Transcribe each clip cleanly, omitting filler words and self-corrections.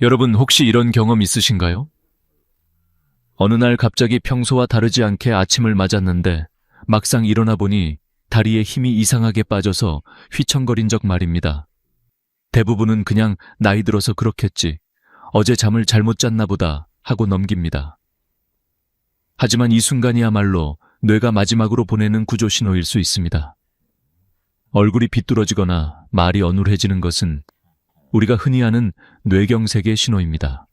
여러분 혹시 이런 경험 있으신가요? 어느 날 갑자기 평소와 다르지 않게 아침을 맞았는데 막상 일어나 보니 다리에 힘이 이상하게 빠져서 휘청거린 적 말입니다. 대부분은 그냥 나이 들어서 그렇겠지, 어제 잠을 잘못 잤나 보다 하고 넘깁니다. 하지만 이 순간이야말로 뇌가 마지막으로 보내는 구조 신호일 수 있습니다. 얼굴이 비뚤어지거나 말이 어눌해지는 것은 우리가 흔히 아는 뇌경색의 신호입니다.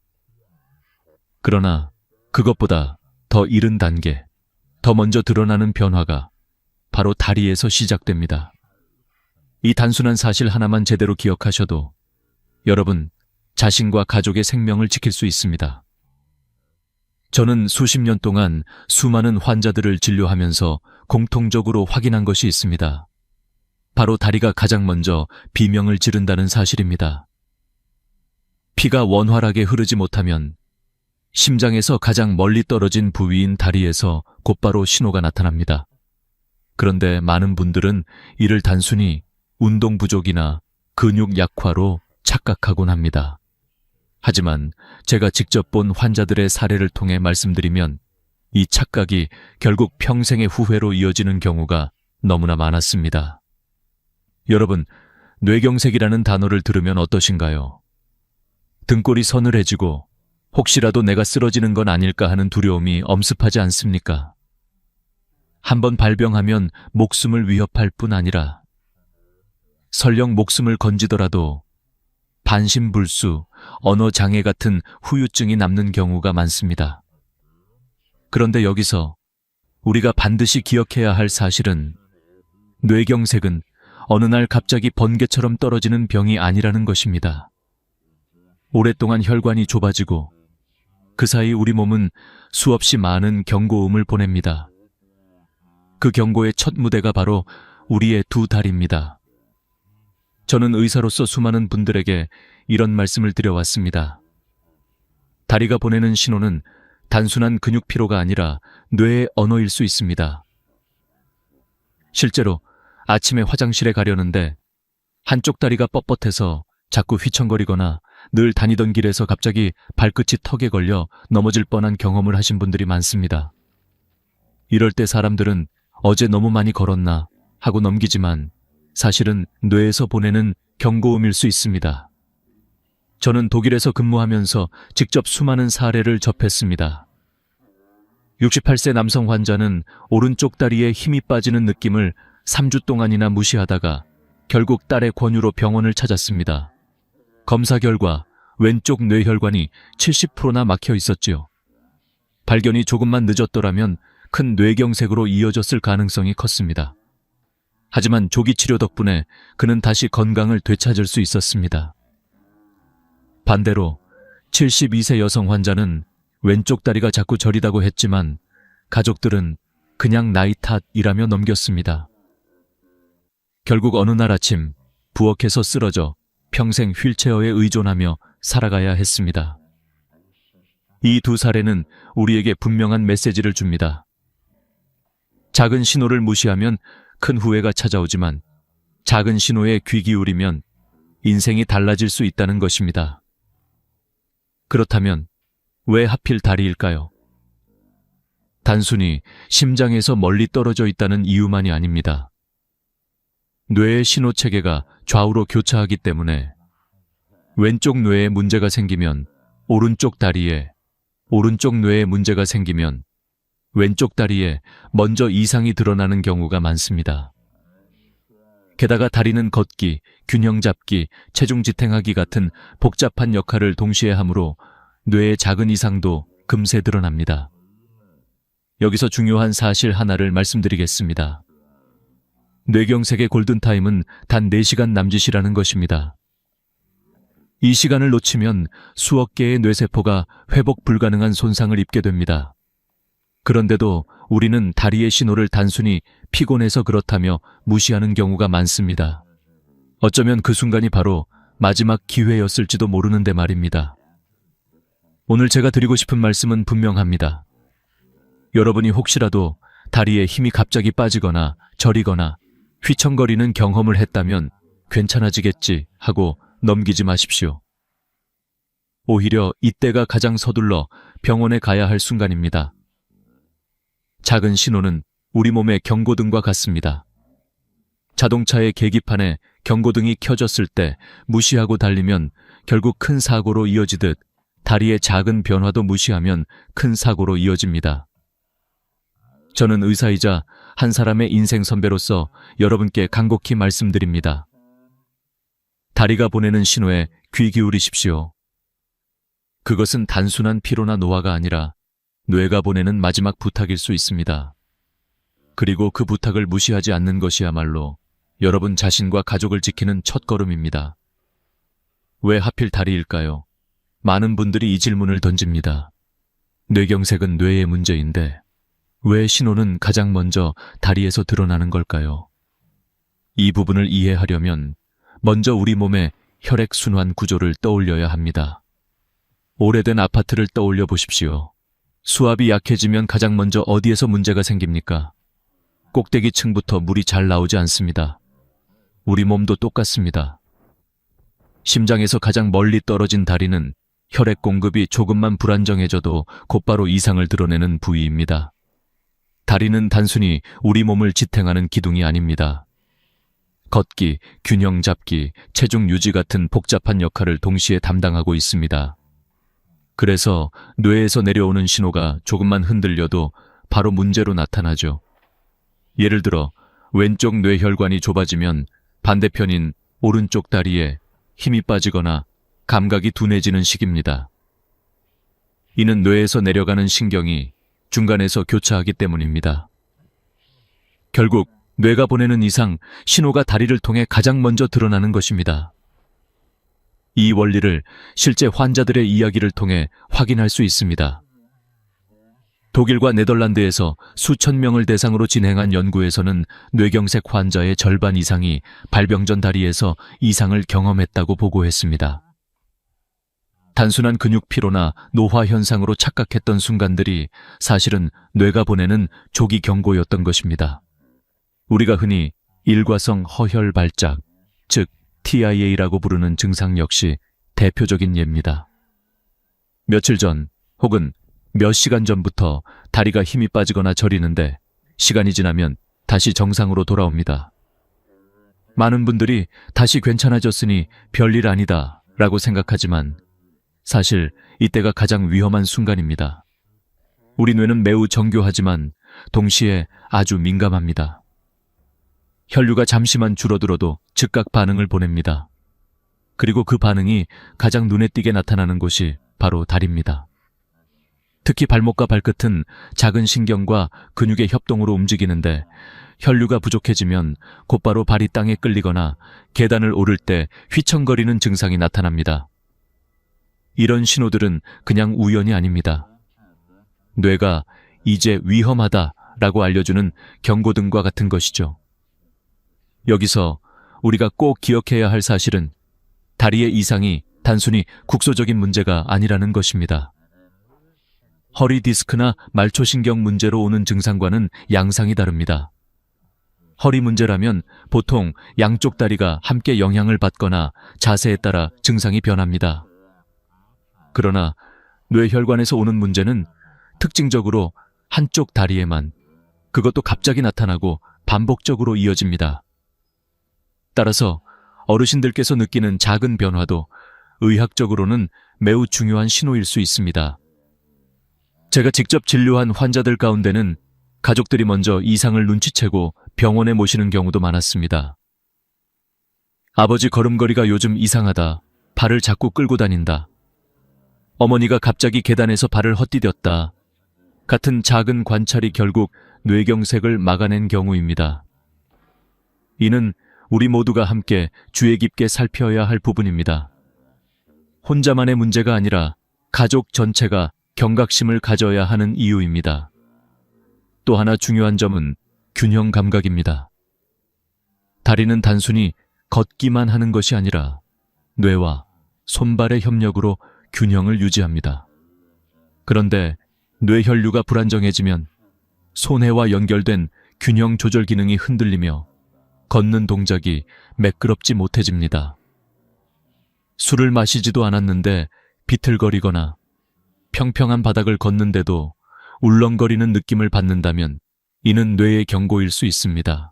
그러나 그것보다 더 이른 단계, 더 먼저 드러나는 변화가 바로 다리에서 시작됩니다. 이 단순한 사실 하나만 제대로 기억하셔도 여러분 자신과 가족의 생명을 지킬 수 있습니다. 저는 수십 년 동안 수많은 환자들을 진료하면서 공통적으로 확인한 것이 있습니다. 바로 다리가 가장 먼저 비명을 지른다는 사실입니다. 피가 원활하게 흐르지 못하면 심장에서 가장 멀리 떨어진 부위인 다리에서 곧바로 신호가 나타납니다. 그런데 많은 분들은 이를 단순히 운동 부족이나 근육 약화로 착각하곤 합니다. 하지만 제가 직접 본 환자들의 사례를 통해 말씀드리면 이 착각이 결국 평생의 후회로 이어지는 경우가 너무나 많았습니다. 여러분, 뇌경색이라는 단어를 들으면 어떠신가요? 등골이 서늘해지고 혹시라도 내가 쓰러지는 건 아닐까 하는 두려움이 엄습하지 않습니까? 한번 발병하면 목숨을 위협할 뿐 아니라 설령 목숨을 건지더라도 반신불수, 언어장애 같은 후유증이 남는 경우가 많습니다. 그런데 여기서 우리가 반드시 기억해야 할 사실은 뇌경색은 어느 날 갑자기 번개처럼 떨어지는 병이 아니라는 것입니다. 오랫동안 혈관이 좁아지고 그 사이 우리 몸은 수없이 많은 경고음을 보냅니다. 그 경고의 첫 무대가 바로 우리의 두 다리입니다. 저는 의사로서 수많은 분들에게 이런 말씀을 드려왔습니다. 다리가 보내는 신호는 단순한 근육 피로가 아니라 뇌의 언어일 수 있습니다. 실제로 아침에 화장실에 가려는데 한쪽 다리가 뻣뻣해서 자꾸 휘청거리거나 늘 다니던 길에서 갑자기 발끝이 턱에 걸려 넘어질 뻔한 경험을 하신 분들이 많습니다. 이럴 때 사람들은 어제 너무 많이 걸었나 하고 넘기지만 사실은 뇌에서 보내는 경고음일 수 있습니다. 저는 독일에서 근무하면서 직접 수많은 사례를 접했습니다. 68세 남성 환자는 오른쪽 다리에 힘이 빠지는 느낌을 3주 동안이나 무시하다가 결국 딸의 권유로 병원을 찾았습니다. 검사 결과 왼쪽 뇌혈관이 70%나 막혀 있었지요. 발견이 조금만 늦었더라면 큰 뇌경색으로 이어졌을 가능성이 컸습니다. 하지만 조기 치료 덕분에 그는 다시 건강을 되찾을 수 있었습니다. 반대로 72세 여성 환자는 왼쪽 다리가 자꾸 저리다고 했지만 가족들은 그냥 나이 탓이라며 넘겼습니다. 결국 어느 날 아침 부엌에서 쓰러져 평생 휠체어에 의존하며 살아가야 했습니다. 이 두 사례는 우리에게 분명한 메시지를 줍니다. 작은 신호를 무시하면 큰 후회가 찾아오지만 작은 신호에 귀 기울이면 인생이 달라질 수 있다는 것입니다. 그렇다면 왜 하필 다리일까요? 단순히 심장에서 멀리 떨어져 있다는 이유만이 아닙니다. 뇌의 신호 체계가 좌우로 교차하기 때문에 왼쪽 뇌에 문제가 생기면 오른쪽 다리에, 오른쪽 뇌에 문제가 생기면 왼쪽 다리에 먼저 이상이 드러나는 경우가 많습니다. 게다가 다리는 걷기, 균형 잡기, 체중 지탱하기 같은 복잡한 역할을 동시에 하므로 뇌의 작은 이상도 금세 드러납니다. 여기서 중요한 사실 하나를 말씀드리겠습니다. 뇌경색의 골든타임은 단 4시간 남짓이라는 것입니다. 이 시간을 놓치면 수억 개의 뇌세포가 회복 불가능한 손상을 입게 됩니다. 그런데도 우리는 다리의 신호를 단순히 피곤해서 그렇다며 무시하는 경우가 많습니다. 어쩌면 그 순간이 바로 마지막 기회였을지도 모르는데 말입니다. 오늘 제가 드리고 싶은 말씀은 분명합니다. 여러분이 혹시라도 다리에 힘이 갑자기 빠지거나 저리거나 휘청거리는 경험을 했다면 괜찮아지겠지 하고 넘기지 마십시오. 오히려 이때가 가장 서둘러 병원에 가야 할 순간입니다. 작은 신호는 우리 몸의 경고등과 같습니다. 자동차의 계기판에 경고등이 켜졌을 때 무시하고 달리면 결국 큰 사고로 이어지듯 다리의 작은 변화도 무시하면 큰 사고로 이어집니다. 저는 의사이자 한 사람의 인생 선배로서 여러분께 간곡히 말씀드립니다. 다리가 보내는 신호에 귀 기울이십시오. 그것은 단순한 피로나 노화가 아니라 뇌가 보내는 마지막 부탁일 수 있습니다. 그리고 그 부탁을 무시하지 않는 것이야말로 여러분 자신과 가족을 지키는 첫걸음입니다. 왜 하필 다리일까요? 많은 분들이 이 질문을 던집니다. 뇌경색은 뇌의 문제인데 왜 신호는 가장 먼저 다리에서 드러나는 걸까요? 이 부분을 이해하려면 먼저 우리 몸의 혈액순환 구조를 떠올려야 합니다. 오래된 아파트를 떠올려 보십시오. 수압이 약해지면 가장 먼저 어디에서 문제가 생깁니까? 꼭대기 층부터 물이 잘 나오지 않습니다. 우리 몸도 똑같습니다. 심장에서 가장 멀리 떨어진 다리는 혈액 공급이 조금만 불안정해져도 곧바로 이상을 드러내는 부위입니다. 다리는 단순히 우리 몸을 지탱하는 기둥이 아닙니다. 걷기, 균형 잡기, 체중 유지 같은 복잡한 역할을 동시에 담당하고 있습니다. 그래서 뇌에서 내려오는 신호가 조금만 흔들려도 바로 문제로 나타나죠. 예를 들어 왼쪽 뇌혈관이 좁아지면 반대편인 오른쪽 다리에 힘이 빠지거나 감각이 둔해지는 시기입니다. 이는 뇌에서 내려가는 신경이 중간에서 교차하기 때문입니다. 결국 뇌가 보내는 이상, 신호가 다리를 통해 가장 먼저 드러나는 것입니다. 이 원리를 실제 환자들의 이야기를 통해 확인할 수 있습니다. 독일과 네덜란드에서 수천 명을 대상으로 진행한 연구에서는 뇌경색 환자의 절반 이상이 발병 전 다리에서 이상을 경험했다고 보고했습니다. 단순한 근육 피로나 노화 현상으로 착각했던 순간들이 사실은 뇌가 보내는 조기 경고였던 것입니다. 우리가 흔히 일과성 허혈 발작, 즉 TIA라고 부르는 증상 역시 대표적인 예입니다. 며칠 전 혹은 몇 시간 전부터 다리가 힘이 빠지거나 저리는데 시간이 지나면 다시 정상으로 돌아옵니다. 많은 분들이 다시 괜찮아졌으니 별일 아니다 라고 생각하지만 사실 이때가 가장 위험한 순간입니다. 우리 뇌는 매우 정교하지만 동시에 아주 민감합니다. 혈류가 잠시만 줄어들어도 즉각 반응을 보냅니다. 그리고 그 반응이 가장 눈에 띄게 나타나는 곳이 바로 다리입니다. 특히 발목과 발끝은 작은 신경과 근육의 협동으로 움직이는데 혈류가 부족해지면 곧바로 발이 땅에 끌리거나 계단을 오를 때 휘청거리는 증상이 나타납니다. 이런 신호들은 그냥 우연이 아닙니다. 뇌가 이제 위험하다라고 알려주는 경고등과 같은 것이죠. 여기서 우리가 꼭 기억해야 할 사실은 다리의 이상이 단순히 국소적인 문제가 아니라는 것입니다. 허리 디스크나 말초신경 문제로 오는 증상과는 양상이 다릅니다. 허리 문제라면 보통 양쪽 다리가 함께 영향을 받거나 자세에 따라 증상이 변합니다. 그러나 뇌혈관에서 오는 문제는 특징적으로 한쪽 다리에만, 그것도 갑자기 나타나고 반복적으로 이어집니다. 따라서 어르신들께서 느끼는 작은 변화도 의학적으로는 매우 중요한 신호일 수 있습니다. 제가 직접 진료한 환자들 가운데는 가족들이 먼저 이상을 눈치채고 병원에 모시는 경우도 많았습니다. 아버지 걸음걸이가 요즘 이상하다. 발을 자꾸 끌고 다닌다. 어머니가 갑자기 계단에서 발을 헛디뎠다. 같은 작은 관찰이 결국 뇌경색을 막아낸 경우입니다. 이는 우리 모두가 함께 주의 깊게 살펴야 할 부분입니다. 혼자만의 문제가 아니라 가족 전체가 경각심을 가져야 하는 이유입니다. 또 하나 중요한 점은 균형 감각입니다. 다리는 단순히 걷기만 하는 것이 아니라 뇌와 손발의 협력으로 균형을 유지합니다. 그런데 뇌혈류가 불안정해지면 손해와 연결된 균형 조절 기능이 흔들리며 걷는 동작이 매끄럽지 못해집니다. 술을 마시지도 않았는데 비틀거리거나 평평한 바닥을 걷는데도 울렁거리는 느낌을 받는다면 이는 뇌의 경고일 수 있습니다.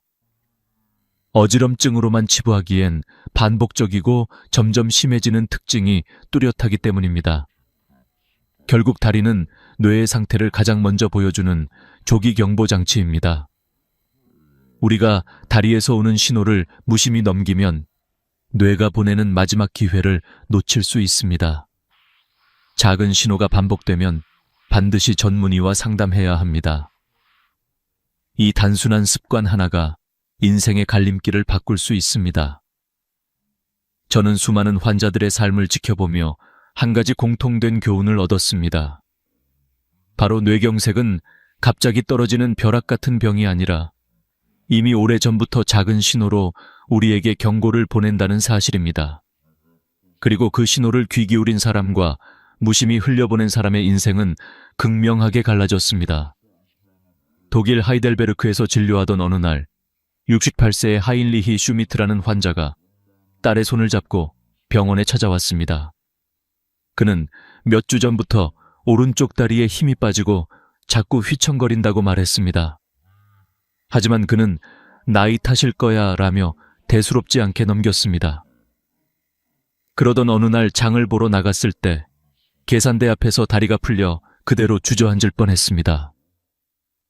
어지럼증으로만 치부하기엔 반복적이고 점점 심해지는 특징이 뚜렷하기 때문입니다. 결국 다리는 뇌의 상태를 가장 먼저 보여주는 조기 경보 장치입니다. 우리가 다리에서 오는 신호를 무심히 넘기면 뇌가 보내는 마지막 기회를 놓칠 수 있습니다. 작은 신호가 반복되면 반드시 전문의와 상담해야 합니다. 이 단순한 습관 하나가 인생의 갈림길을 바꿀 수 있습니다. 저는 수많은 환자들의 삶을 지켜보며 한 가지 공통된 교훈을 얻었습니다. 바로 뇌경색은 갑자기 떨어지는 벼락 같은 병이 아니라 이미 오래전부터 작은 신호로 우리에게 경고를 보낸다는 사실입니다. 그리고 그 신호를 귀 기울인 사람과 무심히 흘려보낸 사람의 인생은 극명하게 갈라졌습니다. 독일 하이델베르크에서 진료하던 어느 날 68세의 하인리히 슈미트라는 환자가 딸의 손을 잡고 병원에 찾아왔습니다. 그는 몇 주 전부터 오른쪽 다리에 힘이 빠지고 자꾸 휘청거린다고 말했습니다. 하지만 그는 나이 탓일 거야 라며 대수롭지 않게 넘겼습니다. 그러던 어느 날 장을 보러 나갔을 때 계산대 앞에서 다리가 풀려 그대로 주저앉을 뻔했습니다.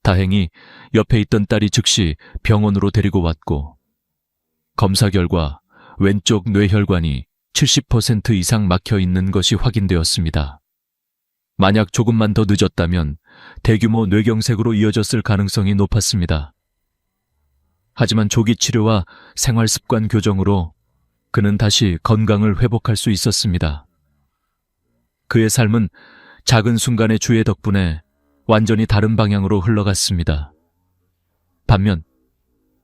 다행히 옆에 있던 딸이 즉시 병원으로 데리고 왔고 검사 결과 왼쪽 뇌혈관이 70% 이상 막혀 있는 것이 확인되었습니다. 만약 조금만 더 늦었다면 대규모 뇌경색으로 이어졌을 가능성이 높았습니다. 하지만 조기 치료와 생활 습관 교정으로 그는 다시 건강을 회복할 수 있었습니다. 그의 삶은 작은 순간의 주의 덕분에 완전히 다른 방향으로 흘러갔습니다. 반면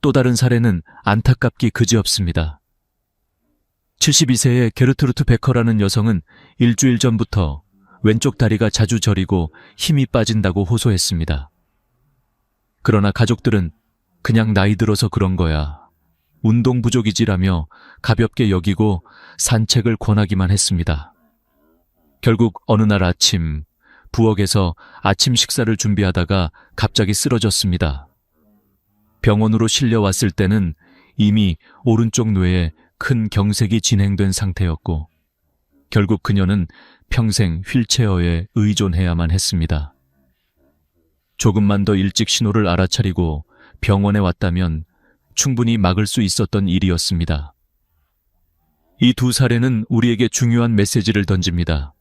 또 다른 사례는 안타깝기 그지없습니다. 72세의 게르트루트 베커라는 여성은 일주일 전부터 왼쪽 다리가 자주 저리고 힘이 빠진다고 호소했습니다. 그러나 가족들은 그냥 나이 들어서 그런 거야, 운동 부족이지라며 가볍게 여기고 산책을 권하기만 했습니다. 결국 어느 날 아침 부엌에서 아침 식사를 준비하다가 갑자기 쓰러졌습니다. 병원으로 실려왔을 때는 이미 오른쪽 뇌에 큰 경색이 진행된 상태였고 결국 그녀는 평생 휠체어에 의존해야만 했습니다. 조금만 더 일찍 신호를 알아차리고 병원에 왔다면 충분히 막을 수 있었던 일이었습니다. 이 두 사례는 우리에게 중요한 메시지를 던집니다.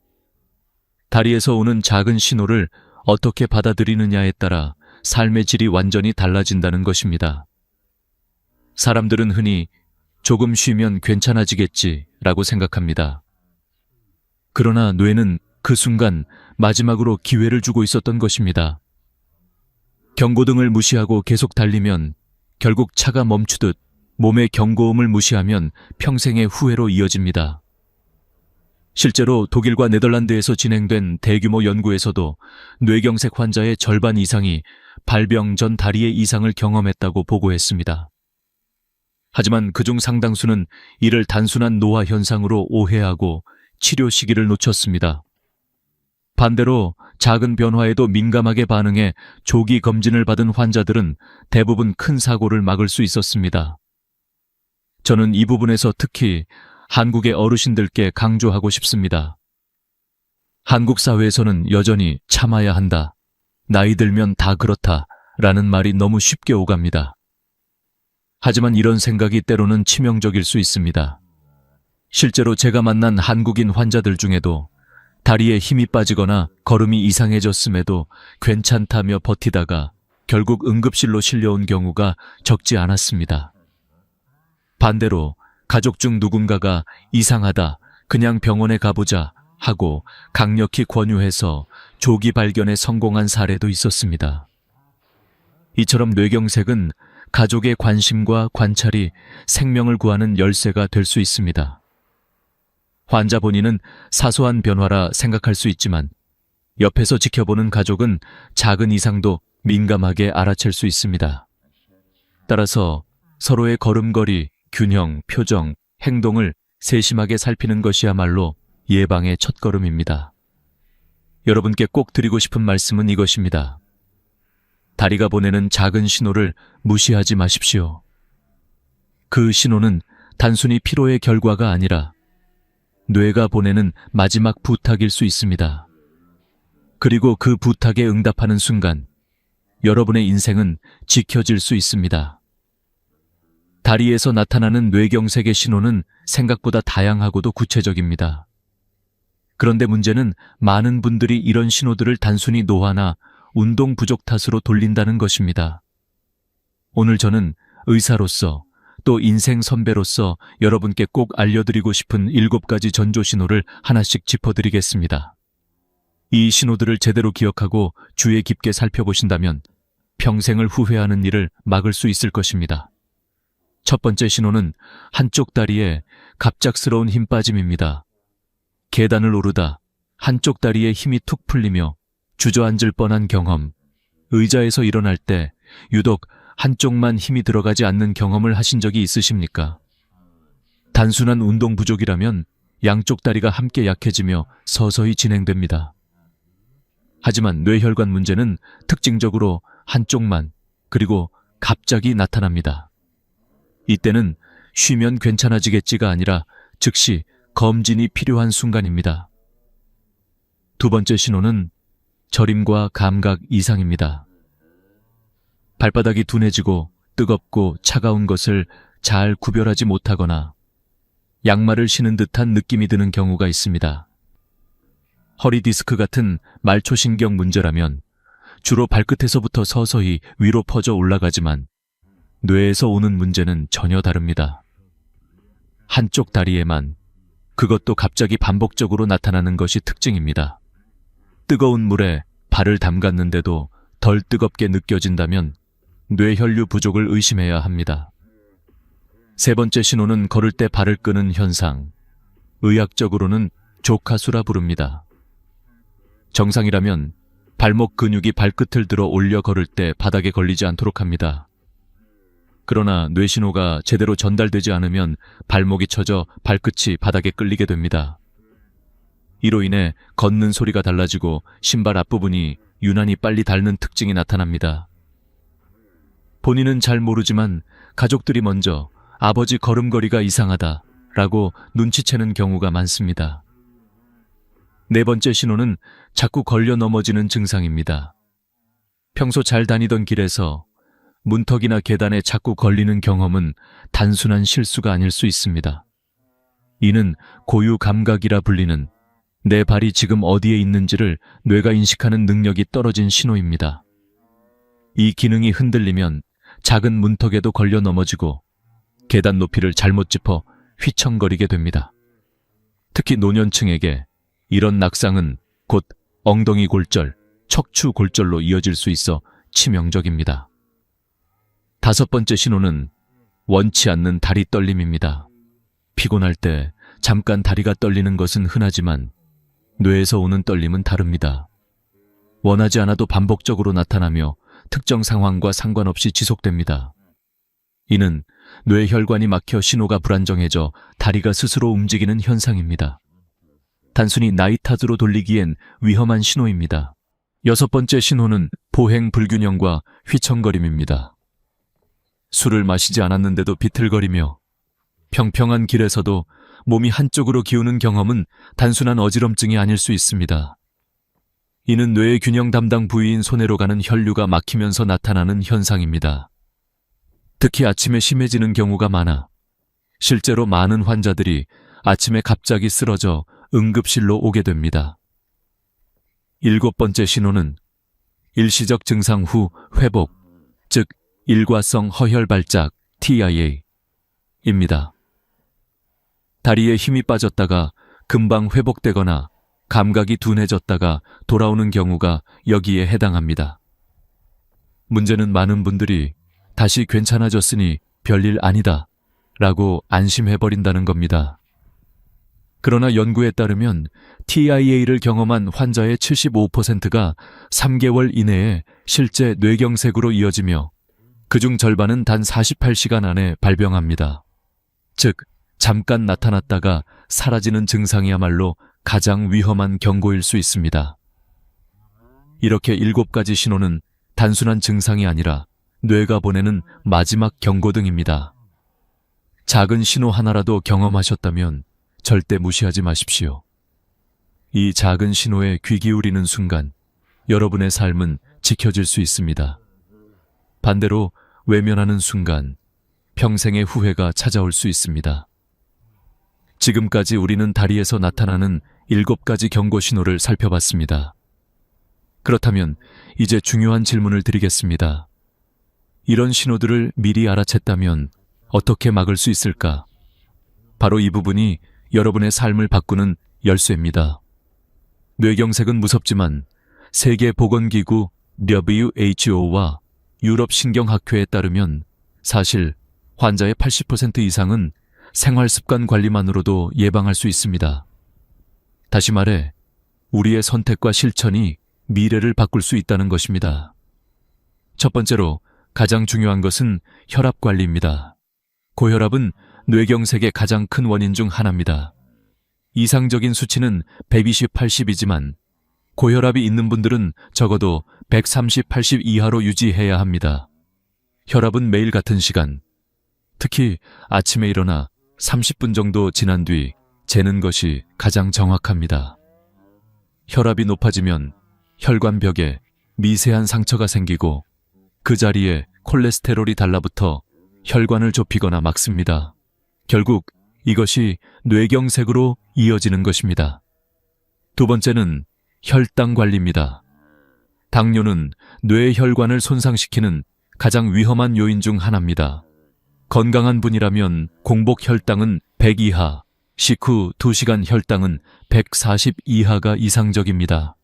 다리에서 오는 작은 신호를 어떻게 받아들이느냐에 따라 삶의 질이 완전히 달라진다는 것입니다. 사람들은 흔히 조금 쉬면 괜찮아지겠지라고 생각합니다. 그러나 뇌는 그 순간 마지막으로 기회를 주고 있었던 것입니다. 경고등을 무시하고 계속 달리면 결국 차가 멈추듯 몸의 경고음을 무시하면 평생의 후회로 이어집니다. 실제로 독일과 네덜란드에서 진행된 대규모 연구에서도 뇌경색 환자의 절반 이상이 발병 전 다리의 이상을 경험했다고 보고했습니다. 하지만 그중 상당수는 이를 단순한 노화 현상으로 오해하고 치료 시기를 놓쳤습니다. 반대로 작은 변화에도 민감하게 반응해 조기 검진을 받은 환자들은 대부분 큰 사고를 막을 수 있었습니다. 저는 이 부분에서 특히 한국의 어르신들께 강조하고 싶습니다. 한국 사회에서는 여전히 참아야 한다, 나이 들면 다 그렇다 라는 말이 너무 쉽게 오갑니다. 하지만 이런 생각이 때로는 치명적일 수 있습니다. 실제로 제가 만난 한국인 환자들 중에도 다리에 힘이 빠지거나 걸음이 이상해졌음에도 괜찮다며 버티다가 결국 응급실로 실려온 경우가 적지 않았습니다. 반대로 가족 중 누군가가 이상하다, 그냥 병원에 가보자 하고 강력히 권유해서 조기 발견에 성공한 사례도 있었습니다. 이처럼 뇌경색은 가족의 관심과 관찰이 생명을 구하는 열쇠가 될 수 있습니다. 환자 본인은 사소한 변화라 생각할 수 있지만 옆에서 지켜보는 가족은 작은 이상도 민감하게 알아챌 수 있습니다. 따라서 서로의 걸음걸이, 균형, 표정, 행동을 세심하게 살피는 것이야말로 예방의 첫걸음입니다. 여러분께 꼭 드리고 싶은 말씀은 이것입니다. 다리가 보내는 작은 신호를 무시하지 마십시오. 그 신호는 단순히 피로의 결과가 아니라 뇌가 보내는 마지막 부탁일 수 있습니다. 그리고 그 부탁에 응답하는 순간 여러분의 인생은 지켜질 수 있습니다. 다리에서 나타나는 뇌경색의 신호는 생각보다 다양하고도 구체적입니다. 그런데 문제는 많은 분들이 이런 신호들을 단순히 노화나 운동 부족 탓으로 돌린다는 것입니다. 오늘 저는 의사로서 또 인생 선배로서 여러분께 꼭 알려드리고 싶은 7가지 전조 신호를 하나씩 짚어드리겠습니다. 이 신호들을 제대로 기억하고 주의 깊게 살펴보신다면 평생을 후회하는 일을 막을 수 있을 것입니다. 첫 번째 신호는 한쪽 다리에 갑작스러운 힘 빠짐입니다. 계단을 오르다 한쪽 다리에 힘이 툭 풀리며 주저앉을 뻔한 경험, 의자에서 일어날 때 유독 한쪽만 힘이 들어가지 않는 경험을 하신 적이 있으십니까? 단순한 운동 부족이라면 양쪽 다리가 함께 약해지며 서서히 진행됩니다. 하지만 뇌혈관 문제는 특징적으로 한쪽만, 그리고 갑자기 나타납니다. 이때는 쉬면 괜찮아지겠지가 아니라 즉시 검진이 필요한 순간입니다. 두 번째 신호는 저림과 감각 이상입니다. 발바닥이 둔해지고 뜨겁고 차가운 것을 잘 구별하지 못하거나 양말을 신은 듯한 느낌이 드는 경우가 있습니다. 허리 디스크 같은 말초신경 문제라면 주로 발끝에서부터 서서히 위로 퍼져 올라가지만 뇌에서 오는 문제는 전혀 다릅니다. 한쪽 다리에만, 그것도 갑자기 반복적으로 나타나는 것이 특징입니다. 뜨거운 물에 발을 담갔는데도 덜 뜨겁게 느껴진다면 뇌혈류 부족을 의심해야 합니다. 세 번째 신호는 걸을 때 발을 끄는 현상, 의학적으로는 조카수라 부릅니다. 정상이라면 발목 근육이 발끝을 들어 올려 걸을 때 바닥에 걸리지 않도록 합니다. 그러나 뇌신호가 제대로 전달되지 않으면 발목이 처져 발끝이 바닥에 끌리게 됩니다. 이로 인해 걷는 소리가 달라지고 신발 앞부분이 유난히 빨리 닳는 특징이 나타납니다. 본인은 잘 모르지만 가족들이 먼저 아버지 걸음걸이가 이상하다라고 눈치채는 경우가 많습니다. 네 번째 신호는 자꾸 걸려 넘어지는 증상입니다. 평소 잘 다니던 길에서 문턱이나 계단에 자꾸 걸리는 경험은 단순한 실수가 아닐 수 있습니다. 이는 고유 감각이라 불리는 내 발이 지금 어디에 있는지를 뇌가 인식하는 능력이 떨어진 신호입니다. 이 기능이 흔들리면 작은 문턱에도 걸려 넘어지고 계단 높이를 잘못 짚어 휘청거리게 됩니다. 특히 노년층에게 이런 낙상은 곧 엉덩이 골절, 척추 골절로 이어질 수 있어 치명적입니다. 다섯 번째 신호는 원치 않는 다리 떨림입니다. 피곤할 때 잠깐 다리가 떨리는 것은 흔하지만 뇌에서 오는 떨림은 다릅니다. 원하지 않아도 반복적으로 나타나며 특정 상황과 상관없이 지속됩니다. 이는 뇌혈관이 막혀 신호가 불안정해져 다리가 스스로 움직이는 현상입니다. 단순히 나이 탓으로 돌리기엔 위험한 신호입니다. 여섯 번째 신호는 보행 불균형과 휘청거림입니다. 술을 마시지 않았는데도 비틀거리며 평평한 길에서도 몸이 한쪽으로 기우는 경험은 단순한 어지럼증이 아닐 수 있습니다. 이는 뇌의 균형 담당 부위인 손해로 가는 혈류가 막히면서 나타나는 현상입니다. 특히 아침에 심해지는 경우가 많아 실제로 많은 환자들이 아침에 갑자기 쓰러져 응급실로 오게 됩니다. 일곱 번째 신호는 일시적 증상 후 회복, 즉 일과성 허혈 발작 TIA입니다. 다리에 힘이 빠졌다가 금방 회복되거나 감각이 둔해졌다가 돌아오는 경우가 여기에 해당합니다. 문제는 많은 분들이 다시 괜찮아졌으니 별일 아니다 라고 안심해버린다는 겁니다. 그러나 연구에 따르면 TIA를 경험한 환자의 75%가 3개월 이내에 실제 뇌경색으로 이어지며 그중 절반은 단 48시간 안에 발병합니다. 즉, 잠깐 나타났다가 사라지는 증상이야말로 가장 위험한 경고일 수 있습니다. 이렇게 7가지 신호는 단순한 증상이 아니라 뇌가 보내는 마지막 경고등입니다. 작은 신호 하나라도 경험하셨다면 절대 무시하지 마십시오. 이 작은 신호에 귀 기울이는 순간 여러분의 삶은 지켜질 수 있습니다. 반대로 외면하는 순간 평생의 후회가 찾아올 수 있습니다. 지금까지 우리는 다리에서 나타나는 7가지 경고 신호를 살펴봤습니다. 그렇다면 이제 중요한 질문을 드리겠습니다. 이런 신호들을 미리 알아챘다면 어떻게 막을 수 있을까? 바로 이 부분이 여러분의 삶을 바꾸는 열쇠입니다. 뇌경색은 무섭지만 세계보건기구 WHO와 유럽신경학회에 따르면 사실 환자의 80% 이상은 생활습관 관리만으로도 예방할 수 있습니다. 다시 말해, 우리의 선택과 실천이 미래를 바꿀 수 있다는 것입니다. 첫 번째로 가장 중요한 것은 혈압 관리입니다. 고혈압은 뇌경색의 가장 큰 원인 중 하나입니다. 이상적인 수치는 120/80이지만 고혈압이 있는 분들은 적어도 130/80 이하로 유지해야 합니다. 혈압은 매일 같은 시간, 특히 아침에 일어나 30분 정도 지난 뒤 재는 것이 가장 정확합니다. 혈압이 높아지면 혈관벽에 미세한 상처가 생기고 그 자리에 콜레스테롤이 달라붙어 혈관을 좁히거나 막습니다. 결국 이것이 뇌경색으로 이어지는 것입니다. 두 번째는 혈당 관리입니다. 당뇨는 뇌혈관을 손상시키는 가장 위험한 요인 중 하나입니다. 건강한 분이라면 공복 혈당은 100 이하, 식후 2시간 혈당은 140 이하가 이상적입니다.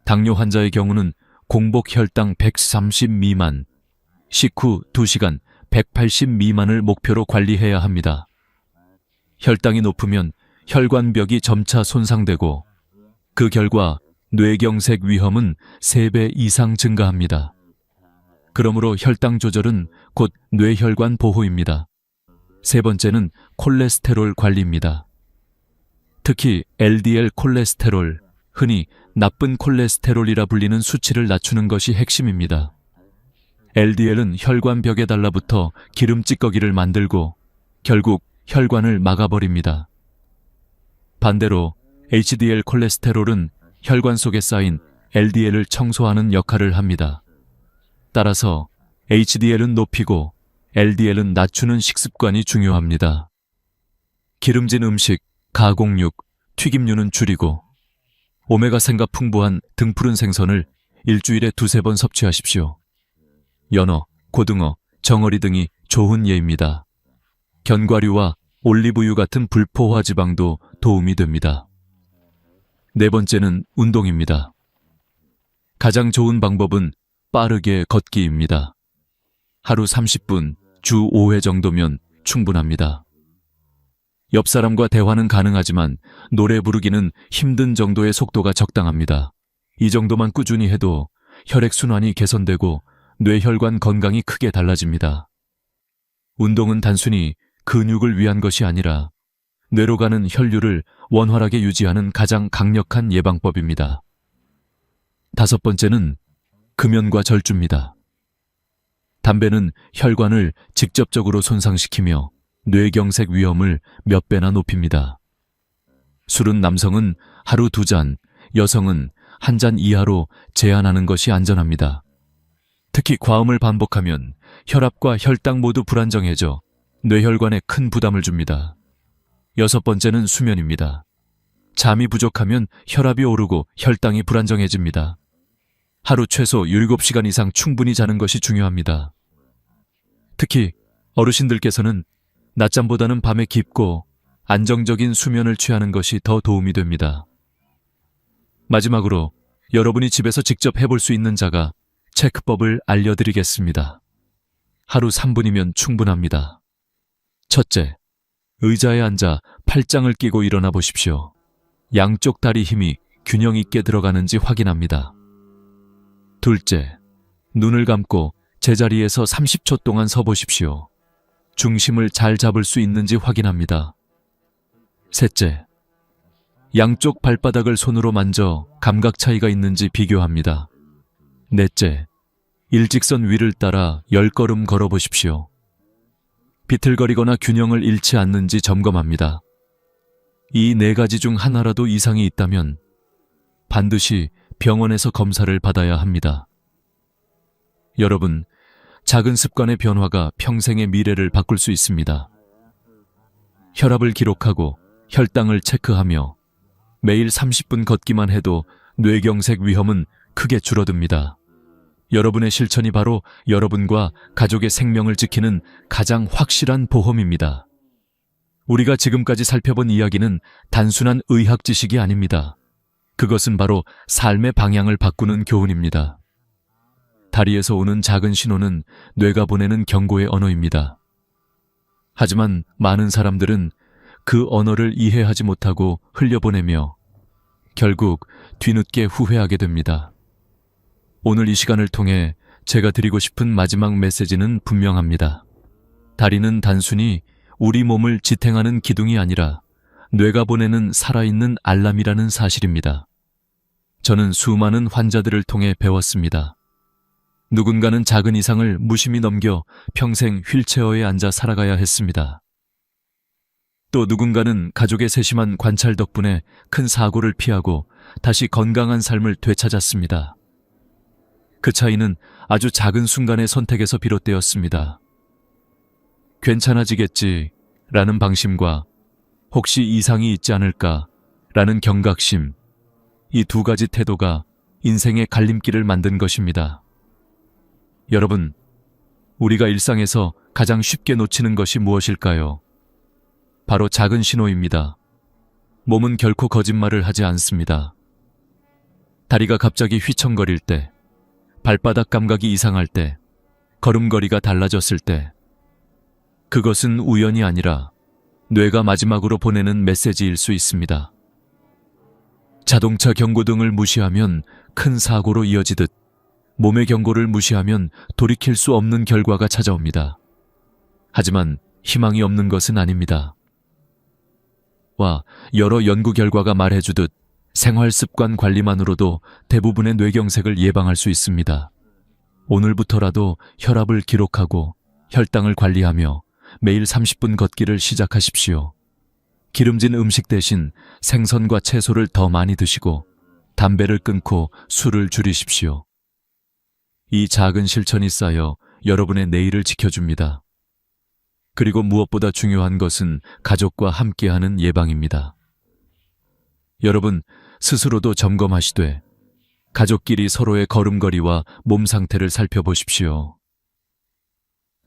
당뇨 환자의 경우는 공복 혈당 130 미만, 식후 2시간 180 미만을 목표로 관리해야 합니다. 혈당이 높으면 혈관벽이 점차 손상되고 그 결과 뇌경색 위험은 3배 이상 증가합니다. 그러므로 혈당 조절은 곧 뇌혈관 보호입니다. 세 번째는 콜레스테롤 관리입니다. 특히 LDL 콜레스테롤, 흔히 나쁜 콜레스테롤이라 불리는 수치를 낮추는 것이 핵심입니다. LDL은 혈관벽에 달라붙어 기름 찌꺼기를 만들고 결국 혈관을 막아버립니다. 반대로 HDL 콜레스테롤은 혈관 속에 쌓인 LDL을 청소하는 역할을 합니다. 따라서 HDL은 높이고 LDL은 낮추는 식습관이 중요합니다. 기름진 음식, 가공육, 튀김류는 줄이고 오메가산가 풍부한 등푸른 생선을 일주일에 2-3번 섭취하십시오. 연어, 고등어, 정어리 등이 좋은 예입니다. 견과류와 올리브유 같은 불포화 지방도 도움이 됩니다. 네 번째는 운동입니다. 가장 좋은 방법은 빠르게 걷기입니다. 하루 30분, 주 5회 정도면 충분합니다. 옆 사람과 대화는 가능하지만 노래 부르기는 힘든 정도의 속도가 적당합니다. 이 정도만 꾸준히 해도 혈액순환이 개선되고 뇌혈관 건강이 크게 달라집니다. 운동은 단순히 근육을 위한 것이 아니라 뇌로 가는 혈류를 원활하게 유지하는 가장 강력한 예방법입니다. 다섯 번째는 금연과 절주입니다. 담배는 혈관을 직접적으로 손상시키며 뇌경색 위험을 몇 배나 높입니다. 술은 남성은 하루 2잔, 여성은 1잔 이하로 제한하는 것이 안전합니다. 특히 과음을 반복하면 혈압과 혈당 모두 불안정해져 뇌혈관에 큰 부담을 줍니다. 여섯 번째는 수면입니다. 잠이 부족하면 혈압이 오르고 혈당이 불안정해집니다. 하루 최소 7시간 이상 충분히 자는 것이 중요합니다. 특히 어르신들께서는 낮잠보다는 밤에 깊고 안정적인 수면을 취하는 것이 더 도움이 됩니다. 마지막으로 여러분이 집에서 직접 해볼 수 있는 자가 체크법을 알려드리겠습니다. 하루 3분이면 충분합니다. 첫째, 의자에 앉아 팔짱을 끼고 일어나 보십시오. 양쪽 다리 힘이 균형 있게 들어가는지 확인합니다. 둘째, 눈을 감고 제자리에서 30초 동안 서 보십시오. 중심을 잘 잡을 수 있는지 확인합니다. 셋째, 양쪽 발바닥을 손으로 만져 감각 차이가 있는지 비교합니다. 넷째, 일직선 위를 따라 10걸음 걸어보십시오. 비틀거리거나 균형을 잃지 않는지 점검합니다. 이 4가지 중 하나라도 이상이 있다면 반드시 병원에서 검사를 받아야 합니다. 여러분, 작은 습관의 변화가 평생의 미래를 바꿀 수 있습니다. 혈압을 기록하고 혈당을 체크하며 매일 30분 걷기만 해도 뇌경색 위험은 크게 줄어듭니다. 여러분의 실천이 바로 여러분과 가족의 생명을 지키는 가장 확실한 보험입니다. 우리가 지금까지 살펴본 이야기는 단순한 의학 지식이 아닙니다. 그것은 바로 삶의 방향을 바꾸는 교훈입니다. 다리에서 오는 작은 신호는 뇌가 보내는 경고의 언어입니다. 하지만 많은 사람들은 그 언어를 이해하지 못하고 흘려보내며 결국 뒤늦게 후회하게 됩니다. 오늘 이 시간을 통해 제가 드리고 싶은 마지막 메시지는 분명합니다. 다리는 단순히 우리 몸을 지탱하는 기둥이 아니라 뇌가 보내는 살아있는 알람이라는 사실입니다. 저는 수많은 환자들을 통해 배웠습니다. 누군가는 작은 이상을 무심히 넘겨 평생 휠체어에 앉아 살아가야 했습니다. 또 누군가는 가족의 세심한 관찰 덕분에 큰 사고를 피하고 다시 건강한 삶을 되찾았습니다. 그 차이는 아주 작은 순간의 선택에서 비롯되었습니다. 괜찮아지겠지 라는 방심과 혹시 이상이 있지 않을까 라는 경각심, 이 2가지 태도가 인생의 갈림길을 만든 것입니다. 여러분, 우리가 일상에서 가장 쉽게 놓치는 것이 무엇일까요? 바로 작은 신호입니다. 몸은 결코 거짓말을 하지 않습니다. 다리가 갑자기 휘청거릴 때, 발바닥 감각이 이상할 때, 걸음걸이가 달라졌을 때, 그것은 우연이 아니라 뇌가 마지막으로 보내는 메시지일 수 있습니다. 자동차 경고등을 무시하면 큰 사고로 이어지듯 몸의 경고를 무시하면 돌이킬 수 없는 결과가 찾아옵니다. 하지만 희망이 없는 것은 아닙니다. 여러 연구 결과가 말해주듯 생활 습관 관리만으로도 대부분의 뇌경색을 예방할 수 있습니다. 오늘부터라도 혈압을 기록하고 혈당을 관리하며 매일 30분 걷기를 시작하십시오. 기름진 음식 대신 생선과 채소를 더 많이 드시고 담배를 끊고 술을 줄이십시오. 이 작은 실천이 쌓여 여러분의 내일을 지켜줍니다. 그리고 무엇보다 중요한 것은 가족과 함께하는 예방입니다. 여러분, 스스로도 점검하시되 가족끼리 서로의 걸음걸이와 몸 상태를 살펴보십시오.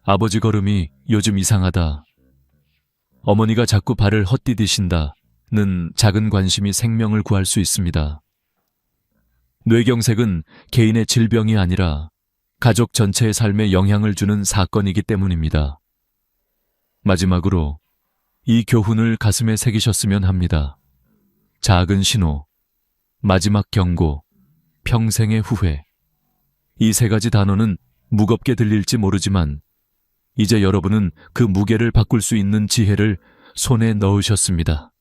아버지 걸음이 요즘 이상하다. 어머니가 자꾸 발을 헛디디신다는 작은 관심이 생명을 구할 수 있습니다. 뇌경색은 개인의 질병이 아니라 가족 전체의 삶에 영향을 주는 사건이기 때문입니다. 마지막으로 이 교훈을 가슴에 새기셨으면 합니다. 작은 신호, 마지막 경고, 평생의 후회. 이 3가지 단어는 무겁게 들릴지 모르지만 이제 여러분은 그 무게를 바꿀 수 있는 지혜를 손에 넣으셨습니다.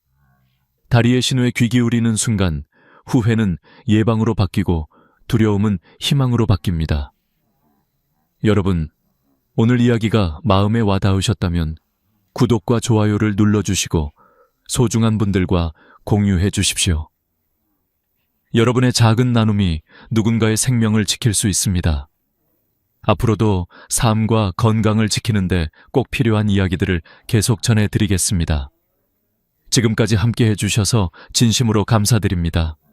다리의 신호에 귀 기울이는 순간 후회는 예방으로 바뀌고 두려움은 희망으로 바뀝니다. 여러분, 오늘 이야기가 마음에 와닿으셨다면 구독과 좋아요를 눌러주시고 소중한 분들과 공유해 주십시오. 여러분의 작은 나눔이 누군가의 생명을 지킬 수 있습니다. 앞으로도 삶과 건강을 지키는데 꼭 필요한 이야기들을 계속 전해드리겠습니다. 지금까지 함께 해주셔서 진심으로 감사드립니다.